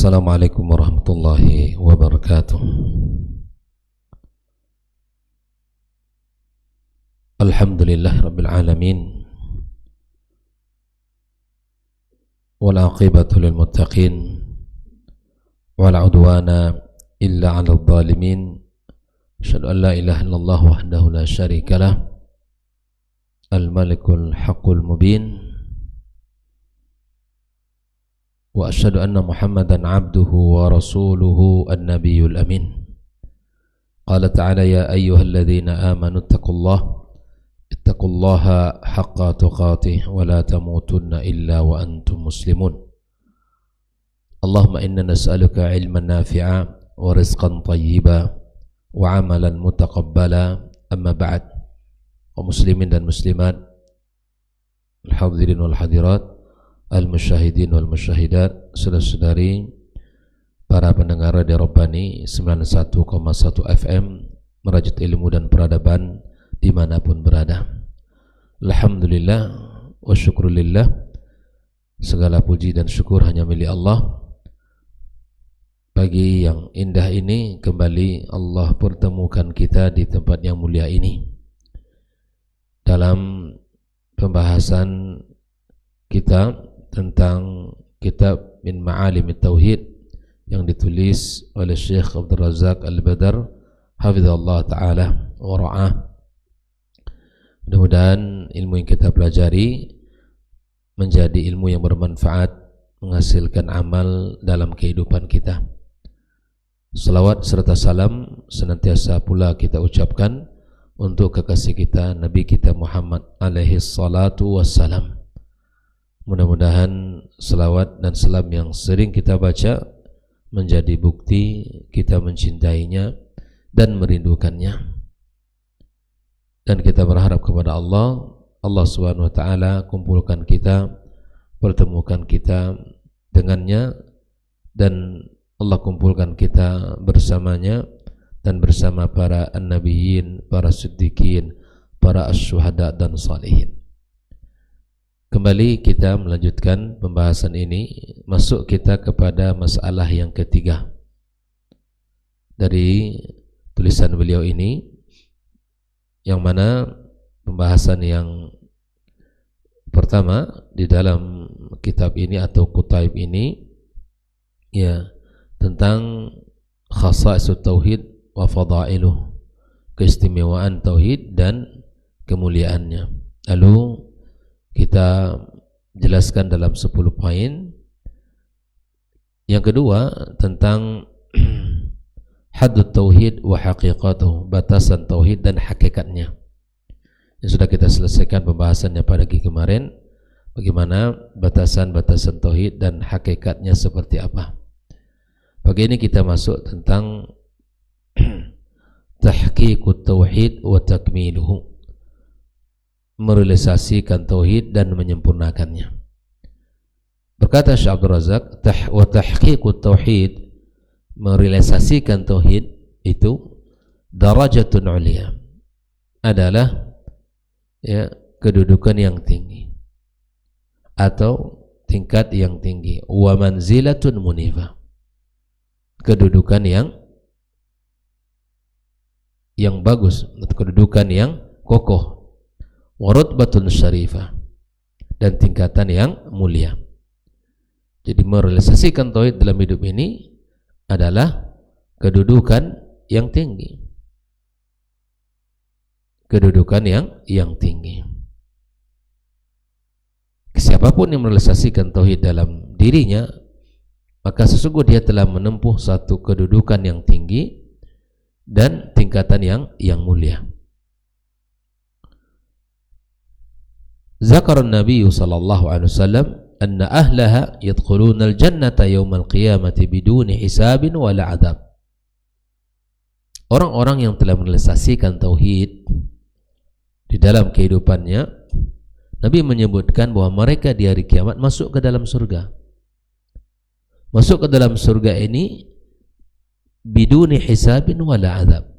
Assalamualaikum warahmatullahi wabarakatuh. Alhamdulillah rabbil alamin. Wal aqibatu lil muttaqin. Wala udwana illa 'alal zalimin. Asyhadu an la ilaha illallah wahdahu la syarikalah. Al-malikul haqqul mubin. Wa asyhadu anna Muhammadan 'abduhu wa rasuluhu an-nabiyyul amin. Qala ta'ala ya ayyuhalladzina amanu ittaqullaha haqqa tuqatih wa la tamutunna illa wa antum muslimun. Allahumma inna nas'aluka 'ilman nafi'a wa rizqan thayyiba wa 'amalan mutaqabbala. Amma ba'd. Kaum muslimin dan muslimat, al-hadirin wal hadirat, al-musyahidin wal musyahidat, saudara-saudari, para pendengar Radio Rabbani 91,1 FM, merajut ilmu dan peradaban dimanapun berada. Alhamdulillah wa syukrulillah, segala puji dan syukur hanya milik Allah. Pagi yang indah ini kembali Allah pertemukan kita di tempat yang mulia ini dalam pembahasan kita tentang kitab Min Ma'alimit Tauhid yang ditulis oleh Syekh Abdul Razak Al-Badar hafizallahu ta'ala wa ra'ah. Mudah-mudahan ilmu yang kita pelajari menjadi ilmu yang bermanfaat, menghasilkan amal dalam kehidupan kita. Salawat serta salam senantiasa pula kita ucapkan untuk kekasih kita, Nabi kita Muhammad alaihi salatu wassalam. Mudah-mudahan selawat dan salam yang sering kita baca menjadi bukti kita mencintainya dan merindukannya. Dan kita berharap kepada Allah, Allah Subhanahu wa taala kumpulkan kita, pertemukan kita dengannya, dan Allah kumpulkan kita bersamanya dan bersama para an-nabiyyin, para siddiqin, para asy-syuhada dan salihin. Kembali kita melanjutkan pembahasan ini, masuk kita kepada masalah yang ketiga dari tulisan beliau ini, yang mana pembahasan yang pertama di dalam kitab ini atau kutaib ini ya tentang khasa'isut tauhid wa fadailuh, keistimewaan tauhid dan kemuliaannya. Lalu kita jelaskan dalam 10 poin. Yang kedua tentang haddut tauhid wa haqiqatuh, batasan tauhid dan hakikatnya. Yang sudah kita selesaikan pembahasannya pada pagi kemarin, bagaimana batasan-batasan tauhid dan hakikatnya seperti apa. Pagi ini kita masuk tentang tahqiqut tauhid wa takmiluhu, merealisasikan tauhid dan menyempurnakannya. Berkata Syekh Abdul Razak, wa tahqiqut tauhid, merealisasikan tauhid itu darajatun ulia, adalah ya kedudukan yang tinggi atau tingkat yang tinggi, wa manzilatun munifah, kedudukan yang bagus, kedudukan yang kokoh, warutbatun syarifah, dan tingkatan yang mulia. Jadi merealisasikan tauhid dalam hidup ini adalah kedudukan yang tinggi, kedudukan yang tinggi. Siapapun yang merealisasikan tauhid dalam dirinya, maka sesungguhnya dia telah menempuh satu kedudukan yang tinggi dan tingkatan yang mulia. Zakar Nabi sallallahu alaihi wasallam anna ahlaha yadkhuluna al-jannata yawmal qiyamati biduni hisabin wala adab. Orang-orang yang telah merealisasikan tauhid di dalam kehidupannya, Nabi menyebutkan bahwa mereka di hari kiamat masuk ke dalam surga. Masuk ke dalam surga ini biduni hisabin wala adab,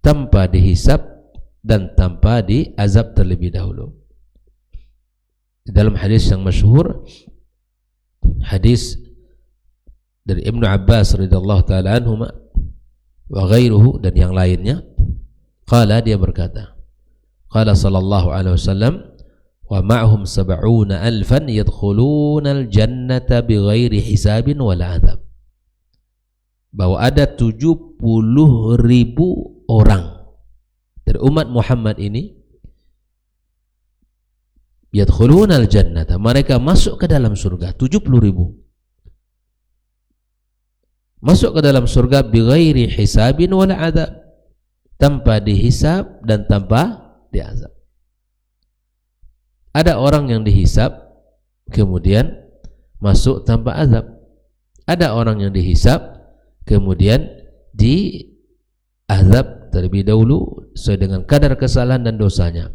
tanpa dihisab dan tanpa diazab terlebih dahulu. Di dalam hadis yang masyhur, hadis dari Ibnu Abbas radhiyallahu taala anhuma wa ghairuhu, dan yang lainnya, qala, dia berkata, qala sallallahu alaihi wasallam, wa ma'hum sab'una alfan yadkhuluna al-jannata bighairi hisabin wala adab. Bahwa ada 70.000 orang dari umat Muhammad ini, yadkhuluna al-jannata, mereka masuk ke dalam surga, 70.000 masuk ke dalam surga bighairi hisabin wala adab, tanpa dihisab dan tanpa diazab. Ada orang yang dihisab kemudian masuk tanpa azab, ada orang yang dihisab kemudian diazab terlebih dahulu sesuai dengan kadar kesalahan dan dosanya.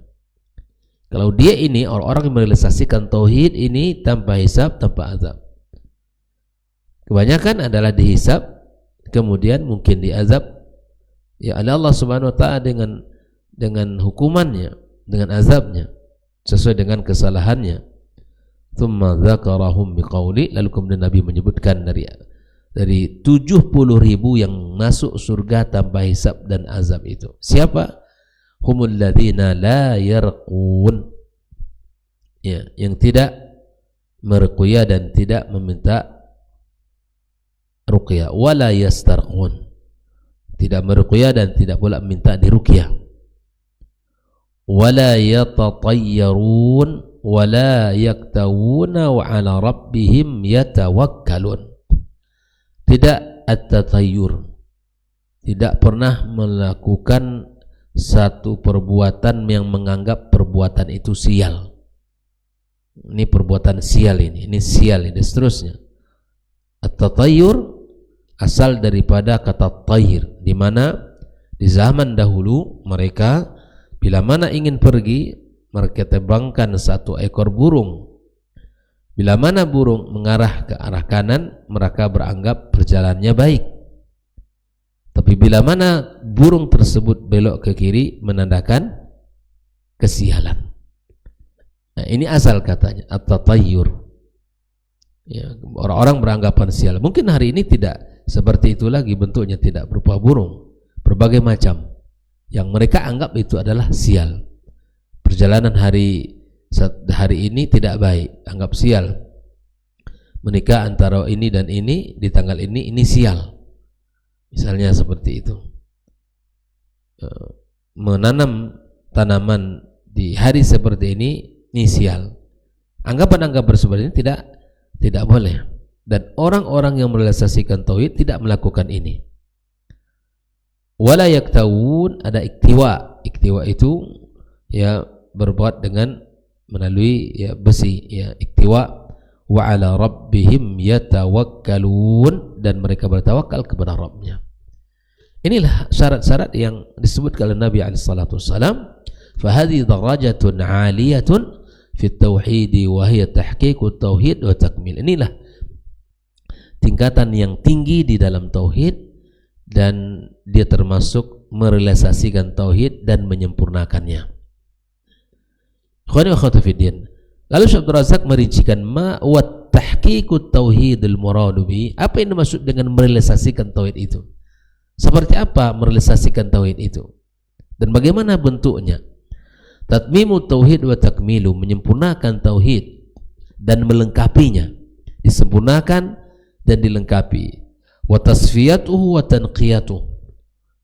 Kalau dia ini orang-orang yang merealisasikan tauhid ini tanpa hisab, tanpa azab, kebanyakan adalah dihisab kemudian mungkin diazab ya Allah Subhanahu wa taala dengan hukumannya, dengan azabnya sesuai dengan kesalahannya. Tsumma dzakarahum biqauli, lalu kemudian Nabi menyebutkan dari 70.000 yang masuk surga tanpa hisab dan azab itu. Siapa? Humul ladzina la yarqun, ya, yang tidak meruqyah dan tidak meminta ruqyah, wala yastarqun, tidak meruqyah dan tidak pula minta diruqyah, wala yatatayyarun wala yaktawuna wa ala rabbihim yatawakkalun. Tidak at-tatayyur, tidak pernah melakukan satu perbuatan yang menganggap perbuatan itu sial. Ini perbuatan sial, ini sial, ini seterusnya. At-tatayyur asal daripada kata tayyir, di mana di zaman dahulu mereka bila mana ingin pergi, mereka terbangkan satu ekor burung. Bila mana burung mengarah ke arah kanan, mereka beranggap perjalanannya baik. Tapi bila mana burung tersebut belok ke kiri, menandakan kesialan. Nah, ini asal katanya at-tatayyur. Ya, orang-orang beranggapan sial. Mungkin hari ini tidak seperti itu lagi, bentuknya tidak berupa burung, berbagai macam yang mereka anggap itu adalah sial. Perjalanan hari ini tidak baik, anggap sial. Menikah antara ini dan ini di tanggal ini sial. Misalnya seperti itu. Menanam tanaman di hari seperti ini sial. Anggapan-anggapan seperti ini tidak boleh. Dan orang-orang yang merealisasikan tauhid tidak melakukan ini. Wala yaktawun, ada iktiwa. Iktiwa itu ya berbuat dengan melalui ya besi, ya iktiwa. Wa ala rabbihim yatawakkalun, dan mereka bertawakal kepada Rabbnya. Inilah syarat-syarat yang disebutkan oleh Nabi alaihissalatu wassalam. Fahadhi darajatun aliyatun fi tauhidi wa hiya tahqiqut tauhid wa takmil. Inilah tingkatan yang tinggi di dalam tauhid, dan dia termasuk merealisasikan tauhid dan menyempurnakannya. Khawani wa khawati fiddin. Lalu Syekh Abdul Razak merincikan ma wa tahqiqut tauhidul muradu bi. Apa yang dimaksud dengan merealisasikan tauhid itu? Seperti apa merealisasikan tauhid itu? Dan bagaimana bentuknya? Tatmimu tauhid wa takmilu, menyempurnakan tauhid dan melengkapinya. Disempurnakan dan dilengkapi. Wa tasfiyatuhu wa tanqiyatuhu,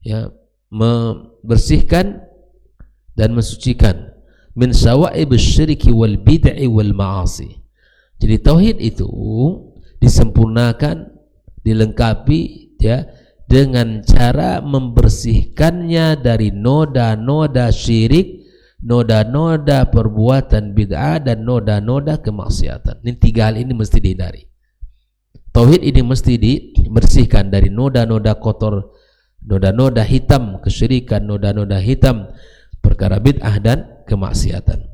ya, membersihkan dan mensucikan min sawa'ib syirki wal bid'i wal ma'asi. Jadi tauhid itu disempurnakan, dilengkapi ya dengan cara membersihkannya dari noda-noda syirik, noda-noda perbuatan bid'ah, dan noda-noda kemaksiatan. Ini tiga hal ini mesti dihindari. Tauhid ini mesti dibersihkan dari noda-noda kotor, noda-noda hitam kesyirikan, noda-noda hitam perkara bid'ah dan kemaksiatan.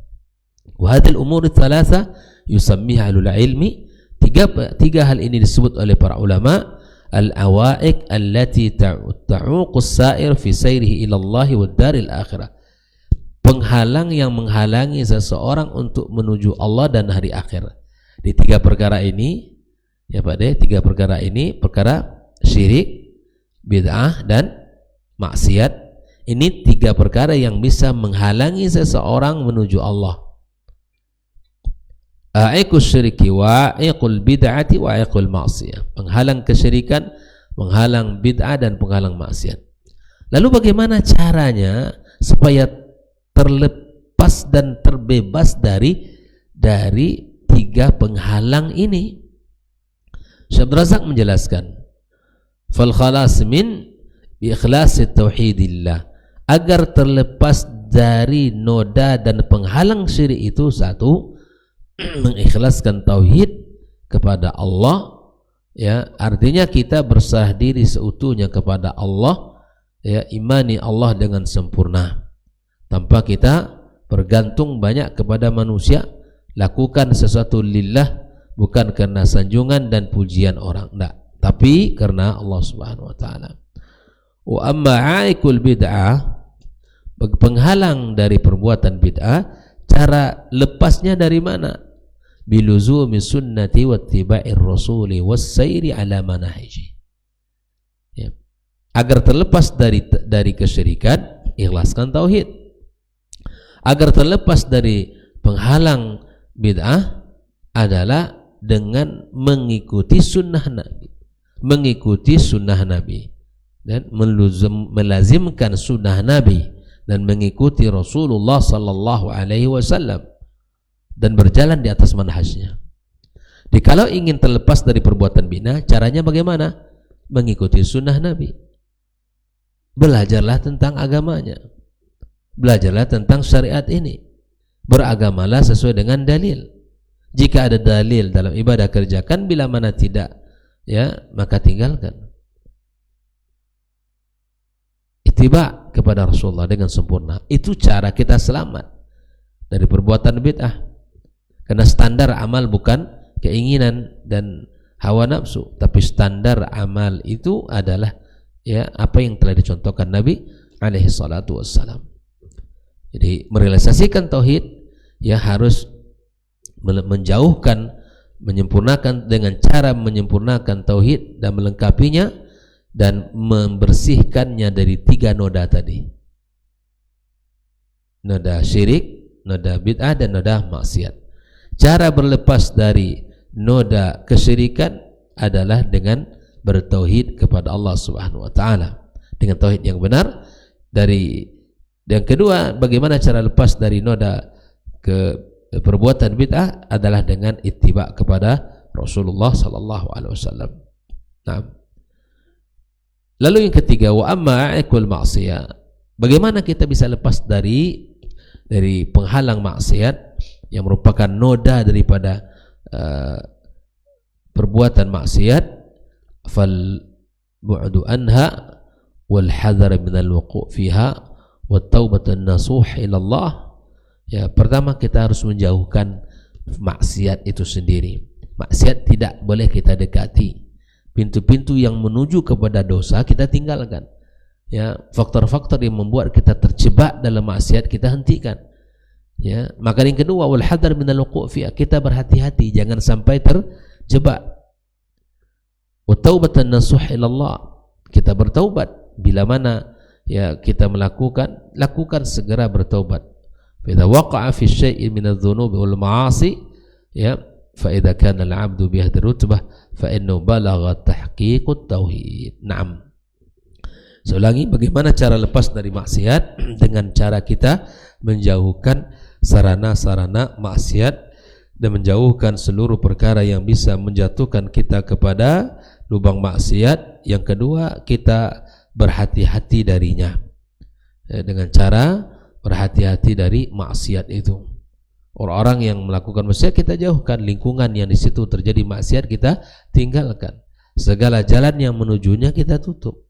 Wa hadhil umur thalatha yusammiha ahlul ilmi. Tiga hal ini disebut oleh para ulama al-awaiq allati ta'uqu as-sa'ir fi sayrihi ila Allah wa daril akhirah. Penghalang yang menghalangi seseorang untuk menuju Allah dan hari akhir. Di tiga perkara ini Ya Pak De, 3 perkara ini, perkara syirik, bid'ah, dan maksiat. Ini 3 perkara yang bisa menghalangi seseorang menuju Allah. A'iqus syirki wa a'iqul bid'ati wa a'iqul maksiyah. Penghalang kesyirikan, penghalang bid'ah, dan penghalang maksiat. Lalu bagaimana caranya supaya terlepas dan terbebas dari 3 penghalang ini? Syekh Abdul Razak menjelaskan, fal khalas min ikhlasi tauhidillah. Agar terlepas dari noda dan penghalang syirik itu, 1, mengikhlaskan tauhid kepada Allah, ya, artinya kita berserah diri seutuhnya kepada Allah, ya, imani Allah dengan sempurna tanpa kita bergantung banyak kepada manusia, lakukan sesuatu lillah, bukan karena sanjungan dan pujian orang, enggak, tapi karena Allah Subhanahu wa taala. Wa amma aikul bid'ah, penghalang dari perbuatan bid'ah, cara lepasnya dari mana? Biluzumi sunnati wattiba'ir rasuli wassairi ala manahiji. Ya. Agar terlepas dari kesyirikan, ikhlaskan tauhid. Agar terlepas dari penghalang bid'ah adalah dengan mengikuti sunnah Nabi, mengikuti sunnah Nabi, dan melazimkan sunnah Nabi dan mengikuti Rasulullah sallallahu alaihi wasallam dan berjalan di atas manhajnya. Jadi kalau ingin terlepas dari perbuatan bid'ah, caranya bagaimana? Mengikuti sunnah Nabi. Belajarlah tentang agamanya, belajarlah tentang syariat ini, beragamalah sesuai dengan dalil. Jika ada dalil dalam ibadah, kerjakan, bila mana tidak, ya, maka tinggalkan. Ittiba kepada Rasulullah dengan sempurna. Itu cara kita selamat dari perbuatan bid'ah. Karena standar amal bukan keinginan dan hawa nafsu, tapi standar amal itu adalah, ya, apa yang telah dicontohkan Nabi alaihi salatu wassalam. Jadi merealisasikan tauhid, ya, harus menjauhkan, menyempurnakan dengan cara menyempurnakan tauhid dan melengkapinya dan membersihkannya dari 3 noda tadi. Noda syirik, noda bid'ah, dan noda maksiat. Cara berlepas dari noda kesyirikan adalah dengan bertauhid kepada Allah Subhanahu wa taala dengan tauhid yang benar. Yang kedua, bagaimana cara lepas dari noda ke perbuatan bid'ah adalah dengan ittiba kepada Rasulullah sallallahu alaihi wasallam. Nah, lalu yang ketiga, wa amma aikul maksiyah. Bagaimana kita bisa lepas dari penghalang maksiat yang merupakan noda daripada perbuatan maksiat? Fal bu'du anha wal hadar min al wuqu' fiha wat taubatun nasuh ila Allah. Ya, pertama kita harus menjauhkan maksiat itu sendiri. Maksiat tidak boleh kita dekati. Pintu-pintu yang menuju kepada dosa kita tinggalkan. Ya, faktor-faktor yang membuat kita terjebak dalam maksiat kita hentikan. Ya, maka yang kedua, wal hadar minal wuqu' fi, kita berhati-hati jangan sampai terjebak. Wa taubatan nasuh ila Allah, kita bertaubat bila mana, ya, kita lakukan segera bertaubat. Fa idza waqa'a fi syai'in min adh-dhunubi wal ma'asi, ya, fa idza kana al-'abdu bi hadhihi rutbah fa innahu balagha tahqiqut tauhid. Naam. Seulangi, bagaimana cara lepas dari maksiat? Dengan cara kita menjauhkan sarana-sarana maksiat dan menjauhkan seluruh perkara yang bisa menjatuhkan kita kepada lubang maksiat. Yang kedua, kita berhati-hati darinya, dengan cara berhati-hati dari maksiat itu. Orang-orang yang melakukan maksiat kita jauhkan, lingkungan yang di situ terjadi maksiat kita tinggalkan, segala jalan yang menujunya kita tutup.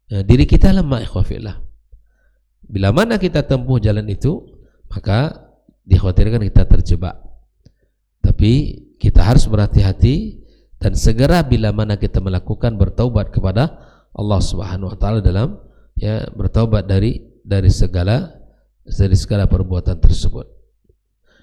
Diri kita lemah, ikhwafillah. Bila mana kita tempuh jalan itu, maka dikhawatirkan kita terjebak. Tapi kita harus berhati-hati dan segera bila mana kita melakukan, bertaubat kepada Allah Subhanahu wa taala dalam, ya, bertaubat dari segala perbuatan tersebut.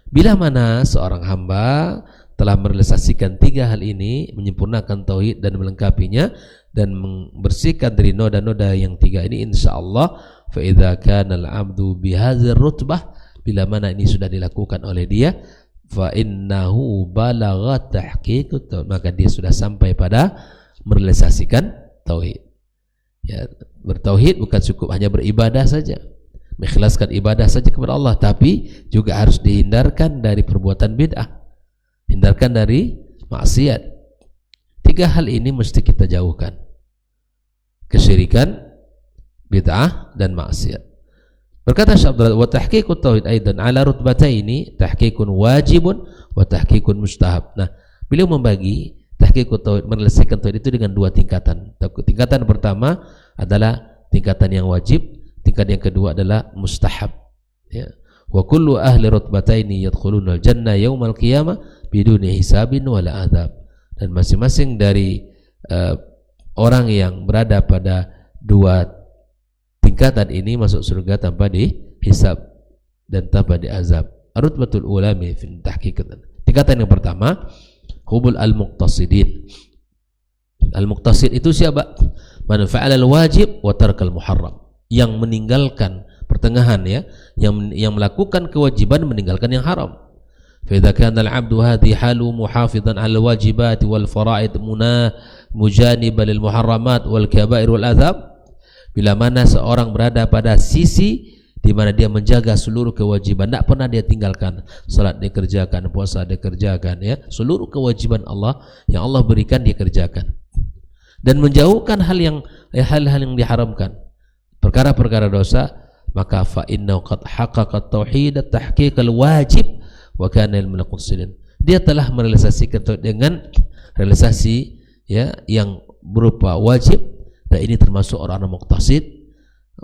Bila mana seorang hamba telah merealisasikan 3 hal ini, menyempurnakan tauhid dan melengkapinya dan membersihkan dari noda-noda yang 3 ini, insyaallah fa idza kana al-'abdu bihadzal rutbah, bila mana ini sudah dilakukan oleh dia, fa innahu balagha tahqiqut tauhid, maka dia sudah sampai pada merealisasikan tauhid. Ya, bertauhid bukan cukup hanya beribadah saja, mengikhlaskan ibadah saja kepada Allah, tapi juga harus dihindarkan dari perbuatan bid'ah, hindarkan dari maksiat. 3 hal ini mesti kita jauhkan: kesyirikan, bid'ah, dan maksiat. Berkata Syekh Abdul wa tahqiqut tauhid aidan ala rutbataini, tahqiqun wajibun wa tahqiqun mustahab. Nah, beliau membagi tahqiqut tauhid, menyelesaikan tauhid itu dengan 2 tingkatan. Tingkatan pertama adalah tingkatan yang wajib, tingkatan yang kedua adalah mustahab. Ya. Wa kullu ahli rutbataini yadkhuluna al-jannah yaumal qiyamah biduni hisabin wala adab. Dan masing-masing dari orang yang berada pada 2 tingkatan ini masuk surga tanpa dihisab dan tanpa diazab. Rutbatul ulami fi tahqiq. Tingkatan yang pertama, hubul al-muqtasidin. Al-muqtasid itu siapa? Man fa'ala al-wajib wa tarkal muharram. Yang meninggalkan pertengahan, ya, yang melakukan kewajiban, meninggalkan yang haram. Fa idza kana al-'abdu hadhi halu muhafizan 'ala al-wajibat wal fara'id mujaniban lil muharramat wal kaba'ir wal adhab, bila mana seorang berada pada sisi di mana dia menjaga seluruh kewajiban, tidak pernah dia tinggalkan, salat dia kerjakan, puasa dia kerjakan, ya, seluruh kewajiban Allah yang Allah berikan dia kerjakan, dan menjauhkan hal-hal yang diharamkan, perkara-perkara dosa, maka fa innahu qad haqqaqa tauhid at-tahqiq al-wajib wa kana al-muqtasidin. Dia telah merealisasikan tauhid dengan realisasi, ya, yang berupa wajib, dan ini termasuk orang-orang muqtasid.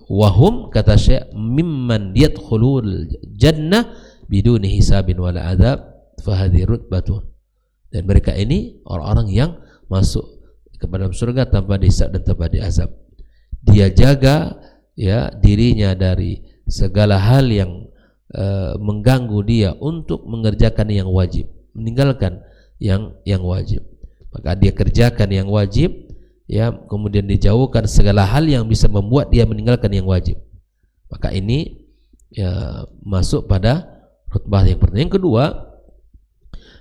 Wahum, kata Syekh, mimman yadkhulul jannah biduni hisabin wala adab fa hadhihi rutbatun. Dan mereka ini orang-orang yang masuk ke dalam surga tanpa dihisab dan tanpa diazab. Dia jaga, ya, dirinya dari segala hal yang mengganggu dia untuk mengerjakan yang wajib, meninggalkan yang wajib. Maka dia kerjakan yang wajib, ya, kemudian dijauhkan segala hal yang bisa membuat dia meninggalkan yang wajib. Maka ini, ya, masuk pada rutbah yang pertama. Yang kedua,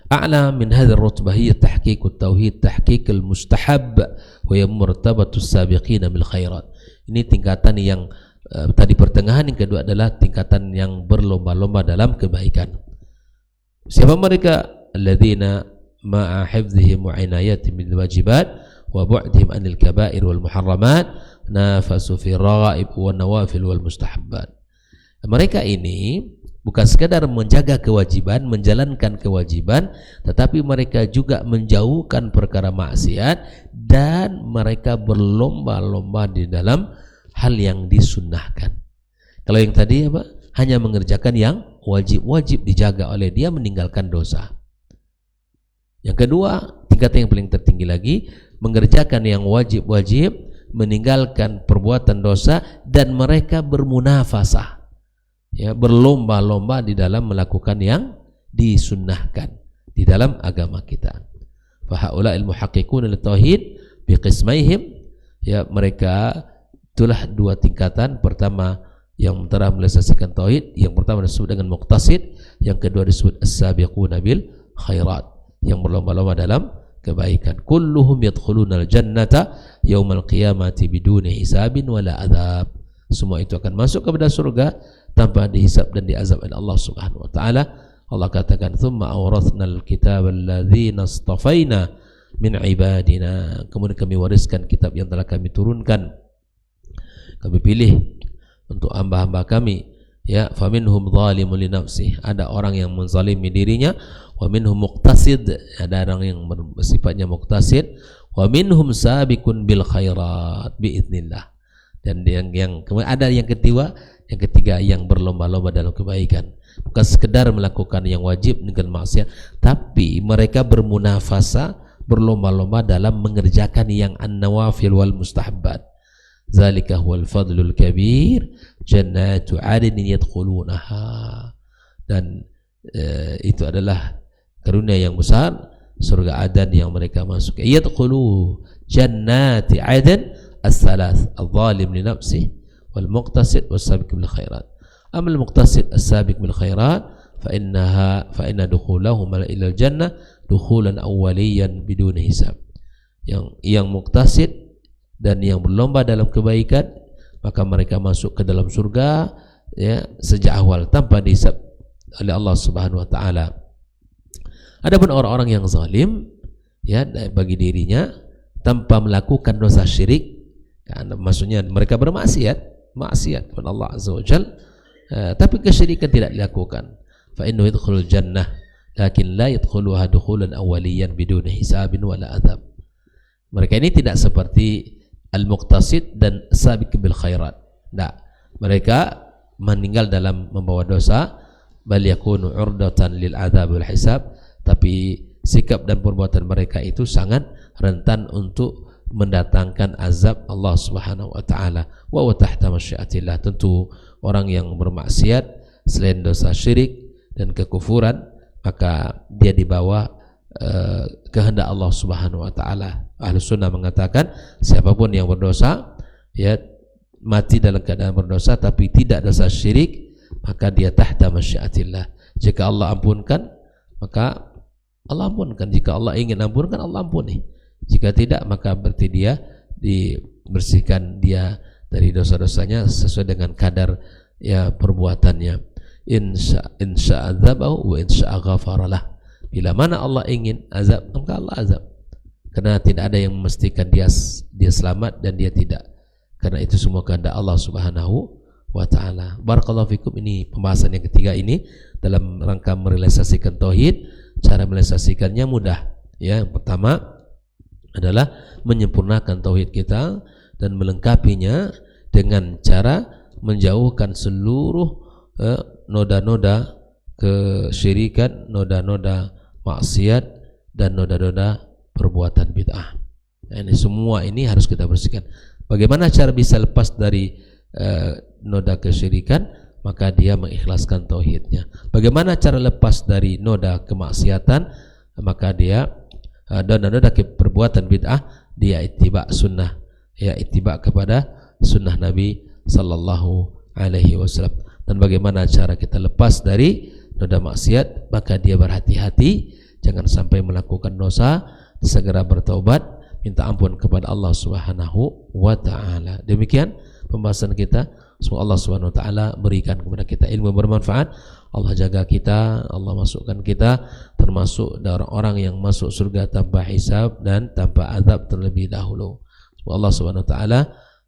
a'la min hadzal rutbah hiya tahqiqut tauhid tahqiqul mustahab wa hiya martabatus sabiqina bil khairat. Ini tingkatan yang tadi pertengahan. Yang kedua adalah tingkatan yang berlomba-lomba dalam kebaikan. Siapa mereka? Alladzina ma'a hifdzihim wa inayatihim bil wajibat wa bu'dihim anil kaba'ir wal muharramat nafasu fi raghaib wa nawafil wal mustahabbat. Mereka ini bukan sekadar menjaga kewajiban, menjalankan kewajiban, tetapi mereka juga menjauhkan perkara maksiat, dan mereka berlomba-lomba di dalam hal yang disunnahkan. Kalau yang tadi apa? Hanya mengerjakan yang wajib-wajib, dijaga oleh dia, meninggalkan dosa. Yang kedua, tingkatan yang paling tertinggi lagi, mengerjakan yang wajib-wajib, meninggalkan perbuatan dosa, dan mereka bermunafasah, ya, berlomba-lomba di dalam melakukan yang disunnahkan di dalam agama kita. Fa haula'il muhaqqiquna lit-tauhid biqismaihim, ya, mereka itulah 2 tingkatan. Pertama, yang telah menyelesaikan tauhid, yang pertama disebut dengan muqtasid, yang kedua disebut as-sabiquna bil khairat, yang berlomba-lomba dalam kebaikan. Kulluhum yadkhuluna al-jannata yaumal qiyamati biduni hisabin wala adab. Semua itu akan masuk kepada surga tanpa dihisab dan diazab oleh Allah Subhanahu wa taala. Allah katakan, "Tsumma awrathnal kitaba alladzina istafaina min ibadina." Kemudian kami wariskan kitab yang telah kami turunkan, kami pilih untuk hamba-hamba kami, ya, faminhum zalimun li nafsihi, ada orang yang menzalimi dirinya, wa minhum muqtasid, ada orang yang bersifatnya muqtasid, wa minhum sabiqun bil khairat biidznillah, dan yang kemudian ada yang ketiga yang berlomba-lomba dalam kebaikan, bukan sekedar melakukan yang wajib dengan maksiat, tapi mereka bermunafasa, berlomba-lomba dalam mengerjakan yang an-nawafil wal mustahabbat. Zalika huwal fadlul kabir jannatu 'adnin yadkhulunaha. Dan itu adalah karunia yang besar, surga Adan yang mereka masuk. Yadkhulu jannati Adan as-salath, al-zalim li nafsihi wal muqtasid was-sabiq bil khairat. Amal muqtasid as-sabiq bil khairat fa inna dukhulahum ila al-jannah dukhulan awwaliyan bidun hisab. Yang muqtasid dan yang berlomba dalam kebaikan, maka mereka masuk ke dalam surga ya sejak awal tanpa dihisab oleh Allah Subhanahu wa taala. Adapun orang-orang yang zalim ya bagi dirinya tanpa melakukan dosa syirik, karena maksudnya mereka maksiat kepada Allah Azza wa Jalla, tapi kesyirikan tidak dilakukan. Fa innahu yadkhulul jannah lakin la yadkhuluha dukhulan awwaliyan bidun hisabin wala adab. Mereka ini tidak seperti al-muqtasid dan sabiq bil khairat. Nah, mereka meninggal dalam membawa dosa, bal yakunu urdatan lil adzab wal hisab, tapi sikap dan perbuatan mereka itu sangat rentan untuk mendatangkan azab Allah Subhanahu wa taala. Wa tahta masyiatillah. Tentu orang yang bermaksiat selain dosa syirik dan kekufuran, maka dia di bawah kehendak Allah Subhanahu wa taala. Ahlus sunnah mengatakan siapapun yang berdosa ya mati dalam keadaan berdosa tapi tidak dosa syirik, maka dia tahta masyiatillah. Jika Allah ampunkan, maka Allah ampunkan. Jika Allah ingin ampunkan, Allah ampuni. Jika tidak, maka berarti dia dibersihkan dia dari dosa-dosanya sesuai dengan kadar ya perbuatannya. Insya azabahu wa insya ghafaralah. Bila mana Allah ingin azab, maka Allah azab. Karena tidak ada yang memastikan dia selamat dan dia tidak. Karena itu semua kehendak Allah Subhanahu wa taala. Barakallahu fikum. Ini pembahasan yang ketiga ini dalam rangka merealisasikan tauhid. Cara merealisasikannya mudah. Ya, yang pertama adalah menyempurnakan tauhid kita dan melengkapinya dengan cara menjauhkan seluruh noda-noda kesyirikan, noda-noda maksiat dan noda-noda perbuatan bid'ah. Ini semua ini harus kita bersihkan. Bagaimana cara bisa lepas dari noda kesyirikan? Maka dia mengikhlaskan tauhidnya. Bagaimana cara lepas dari noda kemaksiatan? Maka dia dan noda perbuatan bid'ah, dia ittiba sunnah, ya ittiba kepada sunnah Nabi sallallahu alaihi wasallam. Dan bagaimana cara kita lepas dari noda maksiat? Maka dia berhati-hati jangan sampai melakukan dosa, segera bertaubat, minta ampun kepada Allah Subhanahu wa taala. Demikian pembahasan kita. Semoga Allah Subhanahu wa taala berikan kepada kita ilmu bermanfaat. Allah jaga kita, Allah masukkan kita termasuk dari orang yang masuk surga tanpa hisab dan tanpa azab terlebih dahulu. Semoga Allah Subhanahu wa taala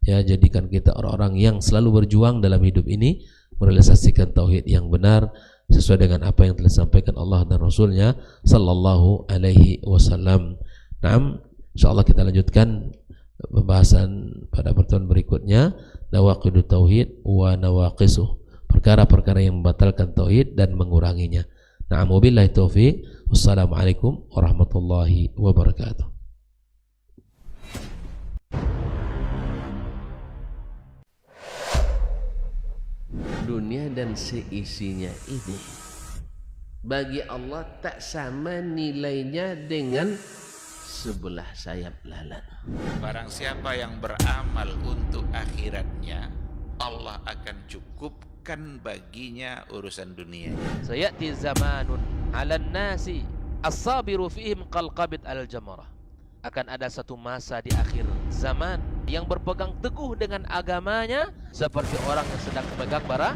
ya jadikan kita orang-orang yang selalu berjuang dalam hidup ini merealisasikan tauhid yang benar sesuai dengan apa yang telah disampaikan Allah dan Rasulnya sallallahu alaihi wasallam. Naam, insyaallah kita lanjutkan pembahasan pada pertemuan berikutnya, nawaqidut tauhid wa nawaqisuh, perkara-perkara yang membatalkan tauhid dan menguranginya. Naam, wabillahi taufiq. Wassalamualaikum warahmatullahi wabarakatuh. Dunia dan seisinya ini bagi Allah tak sama nilainya dengan sebelah sayap lalat. Barang siapa yang beramal untuk akhiratnya, Allah akan cukupkan baginya urusan dunia. Sayati zamanun 'alan nasi as-sabiru fihim qalqabit al-jamarah. Akan ada satu masa di akhir zaman yang berpegang teguh dengan agamanya seperti orang yang sedang memegang bara